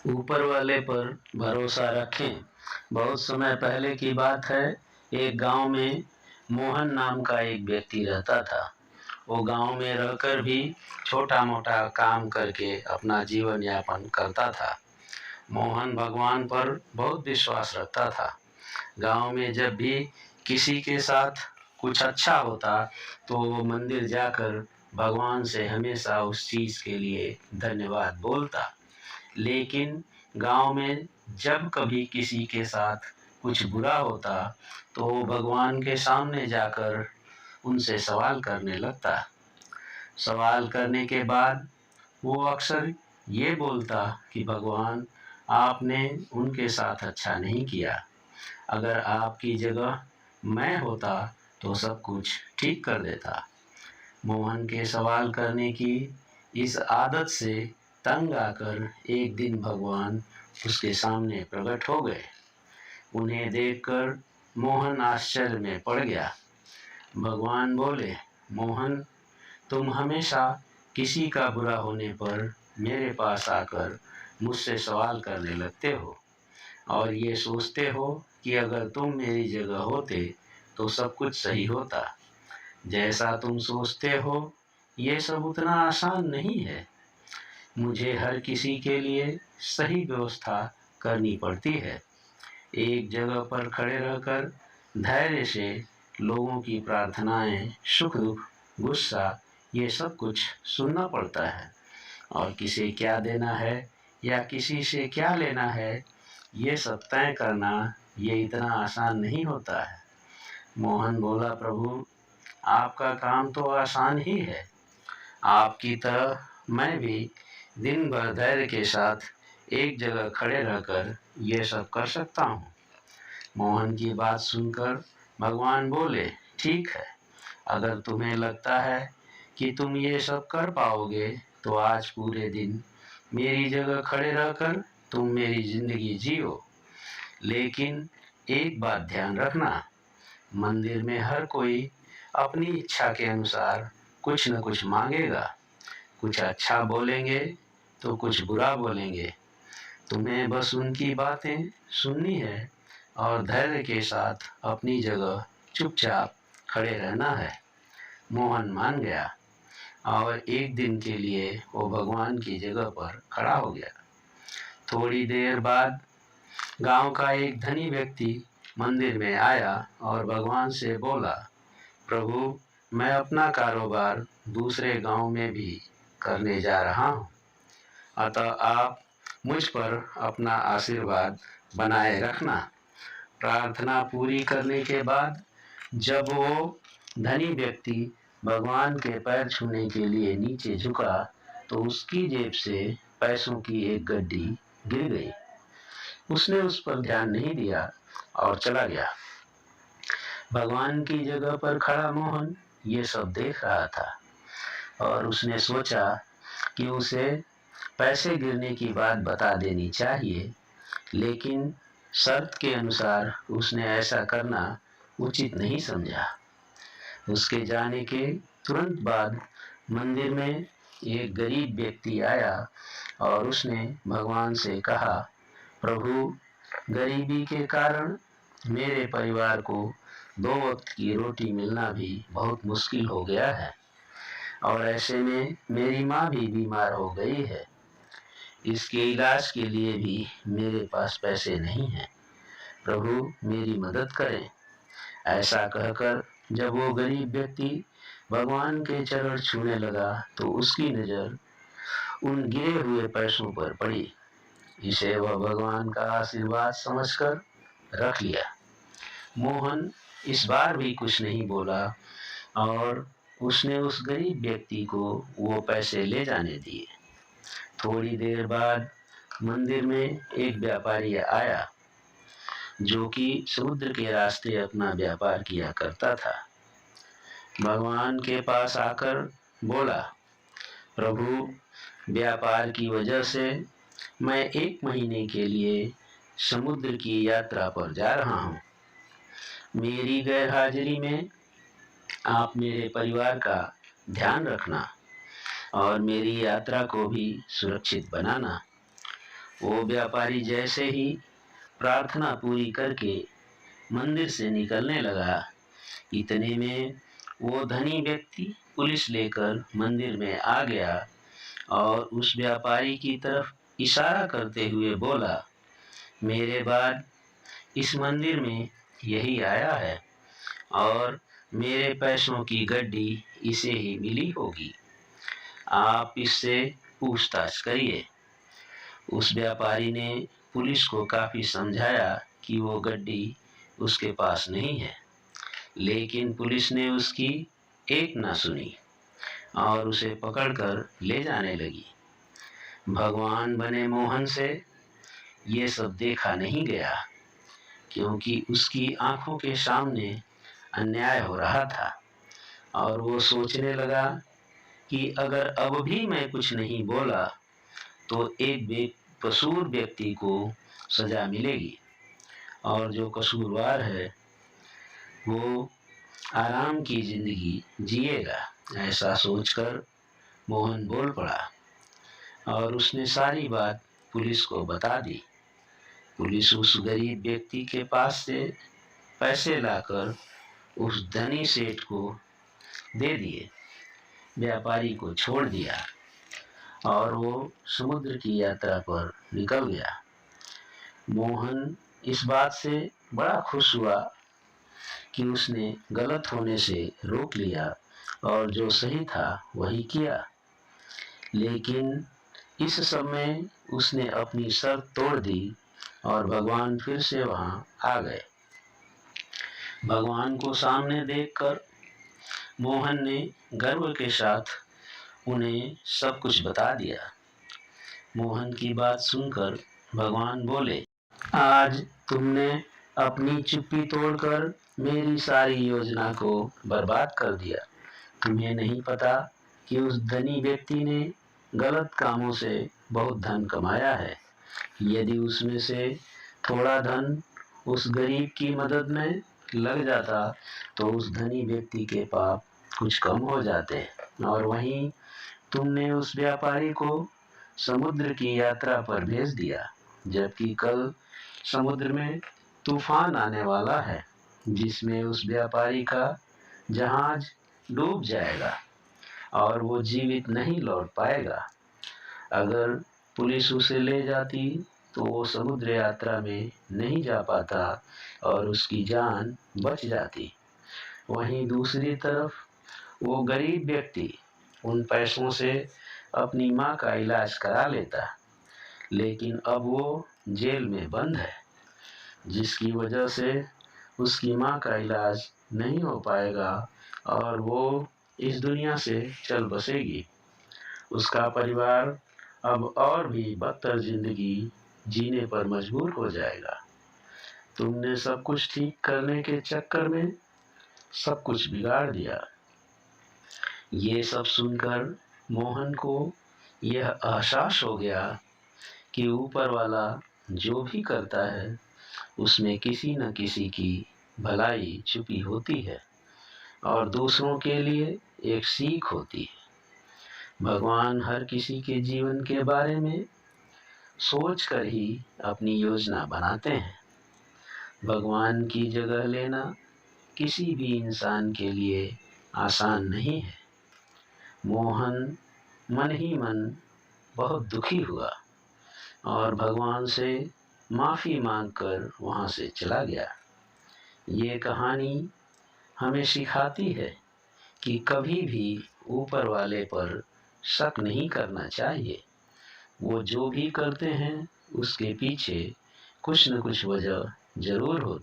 ऊपर वाले पर भरोसा रखें। बहुत समय पहले की बात है। एक गांव में मोहन नाम का एक व्यक्ति रहता था। वो गांव में रहकर भी छोटा मोटा काम करके अपना जीवन यापन करता था। मोहन भगवान पर बहुत विश्वास रखता था। गांव में जब भी किसी के साथ कुछ अच्छा होता तो वो मंदिर जाकर भगवान से हमेशा उस चीज के लिए धन्यवाद बोलता। लेकिन गांव में जब कभी किसी के साथ कुछ बुरा होता तो वो भगवान के सामने जाकर उनसे सवाल करने लगता। सवाल करने के बाद वो अक्सर ये बोलता कि भगवान, आपने उनके साथ अच्छा नहीं किया। अगर आपकी जगह मैं होता तो सब कुछ ठीक कर देता। मोहन के सवाल करने की इस आदत से तंग आकर एक दिन भगवान उसके सामने प्रकट हो गए। उन्हें देखकर मोहन आश्चर्य में पड़ गया। भगवान बोले, मोहन, तुम हमेशा किसी का बुरा होने पर मेरे पास आकर मुझसे सवाल करने लगते हो और ये सोचते हो कि अगर तुम मेरी जगह होते तो सब कुछ सही होता। जैसा तुम सोचते हो ये सब उतना आसान नहीं है। मुझे हर किसी के लिए सही व्यवस्था करनी पड़ती है। एक जगह पर खड़े रहकर धैर्य से लोगों की प्रार्थनाएं, सुख दुख, गुस्सा, ये सब कुछ सुनना पड़ता है। और किसे क्या देना है या किसी से क्या लेना है, ये सब तय करना ये इतना आसान नहीं होता है। मोहन बोला, प्रभु, आपका काम तो आसान ही है। आपकी तरह मैं भी दिन भर धैर्य के साथ एक जगह खड़े रहकर ये सब कर सकता हूँ। मोहन की बात सुनकर भगवान बोले, ठीक है, अगर तुम्हें लगता है कि तुम ये सब कर पाओगे तो आज पूरे दिन मेरी जगह खड़े रहकर तुम मेरी जिंदगी जियो। लेकिन एक बात ध्यान रखना, मंदिर में हर कोई अपनी इच्छा के अनुसार कुछ न कुछ मांगेगा। कुछ अच्छा बोलेंगे तो कुछ बुरा बोलेंगे। तुम्हें बस उनकी बातें सुननी है और धैर्य के साथ अपनी जगह चुपचाप खड़े रहना है। मोहन मान गया और एक दिन के लिए वो भगवान की जगह पर खड़ा हो गया। थोड़ी देर बाद गांव का एक धनी व्यक्ति मंदिर में आया और भगवान से बोला, प्रभु, मैं अपना कारोबार दूसरे गांव में भी करने जा रहा हूँ, अतः आप मुझ पर अपना आशीर्वाद बनाए रखना। प्रार्थना पूरी करने के बाद जब वो धनी व्यक्ति भगवान के पैर छूने के लिए नीचे झुका तो उसकी जेब से पैसों की एक गड्डी गिर गई। उसने उस पर ध्यान नहीं दिया और चला गया। भगवान की जगह पर खड़ा मोहन ये सब देख रहा था और उसने सोचा कि उसे पैसे गिरने की बात बता देनी चाहिए, लेकिन शर्त के अनुसार उसने ऐसा करना उचित नहीं समझा। उसके जाने के तुरंत बाद मंदिर में एक गरीब व्यक्ति आया और उसने भगवान से कहा, प्रभु, गरीबी के कारण मेरे परिवार को 2 वक्त की रोटी मिलना भी बहुत मुश्किल हो गया है और ऐसे में मेरी माँ भी बीमार हो गई है। इसके इलाज के लिए भी मेरे पास पैसे नहीं हैं। प्रभु, मेरी मदद करें। ऐसा कहकर जब वो गरीब व्यक्ति भगवान के चरण छूने लगा तो उसकी नजर उन गिरे हुए पैसों पर पड़ी। इसे वह भगवान का आशीर्वाद समझकर रख लिया। मोहन इस बार भी कुछ नहीं बोला और उसने उस गरीब व्यक्ति को वो पैसे ले जाने दिए। थोड़ी देर बाद मंदिर में एक व्यापारी आया जो कि समुद्र के रास्ते अपना व्यापार किया करता था। भगवान के पास आकर बोला, प्रभु, व्यापार की वजह से मैं 1 महीने के लिए समुद्र की यात्रा पर जा रहा हूँ। मेरी गैरहाजिरी में आप मेरे परिवार का ध्यान रखना और मेरी यात्रा को भी सुरक्षित बनाना। वो व्यापारी जैसे ही प्रार्थना पूरी करके मंदिर से निकलने लगा, इतने में वो धनी व्यक्ति पुलिस लेकर मंदिर में आ गया और उस व्यापारी की तरफ इशारा करते हुए बोला, मेरे बाद इस मंदिर में यही आया है और मेरे पैसों की गड्डी इसे ही मिली होगी, आप इससे पूछताछ करिए। उस व्यापारी ने पुलिस को काफ़ी समझाया कि वो गड्डी उसके पास नहीं है, लेकिन पुलिस ने उसकी एक ना सुनी और उसे पकड़कर ले जाने लगी। भगवान बने मोहन से ये सब देखा नहीं गया, क्योंकि उसकी आंखों के सामने अन्याय हो रहा था और वो सोचने लगा कि अगर अब भी मैं कुछ नहीं बोला तो एक बेकसूर व्यक्ति को सजा मिलेगी और जो कसूरवार है वो आराम की जिंदगी जिएगा। ऐसा सोचकर मोहन बोल पड़ा और उसने सारी बात पुलिस को बता दी। पुलिस उस गरीब व्यक्ति के पास से पैसे लाकर उस धनी सेठ को दे दिए, व्यापारी को छोड़ दिया और वो समुद्र की यात्रा पर निकल गया। मोहन इस बात से बड़ा खुश हुआ कि उसने गलत होने से रोक लिया और जो सही था वही किया, लेकिन इस समय उसने अपनी शर्त तोड़ दी और भगवान फिर से वहां आ गए। भगवान को सामने देखकर मोहन ने गर्व के साथ उन्हें सब कुछ बता दिया। मोहन की बात सुनकर भगवान बोले, आज तुमने अपनी चुप्पी तोड़कर मेरी सारी योजना को बर्बाद कर दिया। तुम्हें नहीं पता कि उस धनी व्यक्ति ने गलत कामों से बहुत धन कमाया है। यदि उसमें से थोड़ा धन उस गरीब की मदद में लग जाता तो उस धनी व्यक्ति के पाप कुछ कम हो जाते। और वहीं तुमने उस व्यापारी को समुद्र की यात्रा पर भेज दिया, जबकि कल समुद्र में तूफान आने वाला है जिसमें उस व्यापारी का जहाज डूब जाएगा और वो जीवित नहीं लौट पाएगा। अगर पुलिस उसे ले जाती तो वो समुद्र यात्रा में नहीं जा पाता और उसकी जान बच जाती। वहीं दूसरी तरफ वो गरीब व्यक्ति उन पैसों से अपनी माँ का इलाज करा लेता, लेकिन अब वो जेल में बंद है, जिसकी वजह से उसकी माँ का इलाज नहीं हो पाएगा और वो इस दुनिया से चल बसेगी। उसका परिवार अब और भी बदतर जिंदगी जीने पर मजबूर हो जाएगा। तुमने सब कुछ ठीक करने के चक्कर में सब कुछ बिगाड़ दिया। ये सब सुनकर मोहन को यह एहसास हो गया कि ऊपर वाला जो भी करता है उसमें किसी न किसी की भलाई छुपी होती है और दूसरों के लिए एक सीख होती है। भगवान हर किसी के जीवन के बारे में सोच कर ही अपनी योजना बनाते हैं। भगवान की जगह लेना किसी भी इंसान के लिए आसान नहीं है। मोहन मन ही मन बहुत दुखी हुआ और भगवान से माफ़ी मांगकर वहाँ से चला गया। ये कहानी हमें सिखाती है कि कभी भी ऊपर वाले पर शक नहीं करना चाहिए। वो जो भी करते हैं उसके पीछे कुछ न कुछ वजह जरूर होती।